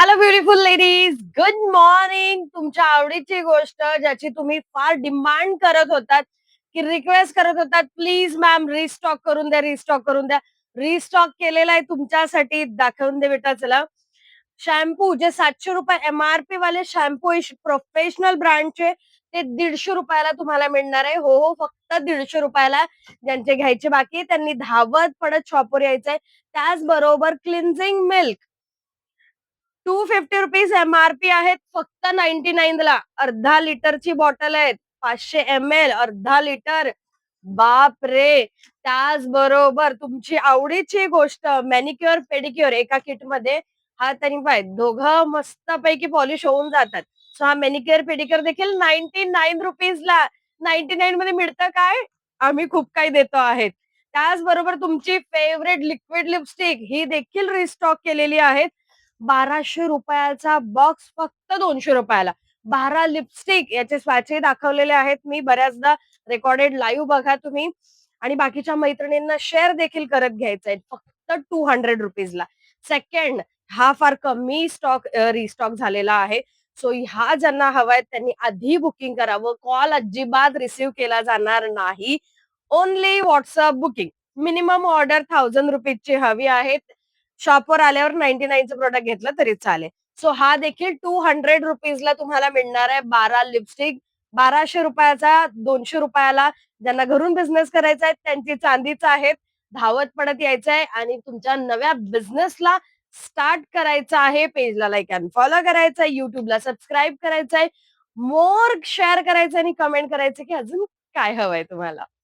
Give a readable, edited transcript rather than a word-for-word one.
Hello beautiful ladies, good morning. तुमच्या आवडीची गोष्ट ज्याची तुम्ही फार डिमांड करत होतात, की रिक्वेस्ट करत होतात, प्लीज मॅम रिस्टॉक करून द्या, रिस्टॉक करून द्या. रिस्टॉक केलेला आहे तुमच्यासाठी. दाखवून दे बेटा. चला, शॅम्पू जे ₹700 एमआरपी वाले शॅम्पू प्रोफेशनल ब्रँडचे, ते ₹150 तुम्हाला मिळणार आहे. हो हो, फक्त ₹150. ज्यांचे घ्यायचे बाकी आहे, त्यांनी धावत पडत शॉपवर यायचंय. त्याचबरोबर क्लिन्झिंग मिल्क ₹250 एमआरपी आहेत, फक्त 99 ला. अर्धा लिटरची बॉटल आहेत, 500 ml अर्धा लिटर. बाप रे! त्याचबरोबर तुमची आवडीची गोष्ट मॅनिक्युअर पेडिक्युअर एका किटमध्ये हात आणि पाय दोघं मस्तपैकी पॉलिश होऊन जातात. सो हा मॅनिक्युअर पेडिक्युअर देखील ₹99 ला. 99 मध्ये मिळतं काय? आम्ही खूप काही देतो आहेत. त्याचबरोबर तुमची फेव्हरेट लिक्विड लिपस्टिक ही देखील रिस्टॉक केलेली आहे. ₹1200 बॉक्स फक्त ₹200. 12 लिपस्टिक याचे स्वॅचे दाखवलेले आहेत मी बऱ्याचदा. रेकॉर्डेड लाईव्ह बघा तुम्ही आणि बाकीच्या मैत्रिणींना शेअर देखील करत घ्यायचंय. फक्त ₹200 ला. सेकंड, हा फार कमी स्टॉक रिस्टॉक झालेला आहे. सो हा ज्यांना हवाय त्यांनी आधी बुकिंग करावं. कॉल अजिबात रिसीव्ह केला जाणार नाही. Only WhatsApp booking. Minimum order ₹1000 ची हवी आहे. शॉपवर आल्यावर 99 चं प्रॉडक्ट घेतलं तरी चालेल. सो हा देखील ₹200 ला तुम्हाला मिळणार आहे. 12 लिपस्टिक. ₹1200 चा ₹200 ला. ज्यांना घरून बिझनेस करायचा आहे त्यांची चांदीच आहेत. धावत पडत यायचंय आणि तुमच्या नव्या बिझनेसला स्टार्ट करायचं आहे. पेजला लाईक अँड फॉलो करायचंय. YouTubeला सबस्क्राईब करायचंय. मोर शेअर करायचं आणि कमेंट करायचं की अजून काय हवंय तुम्हाला.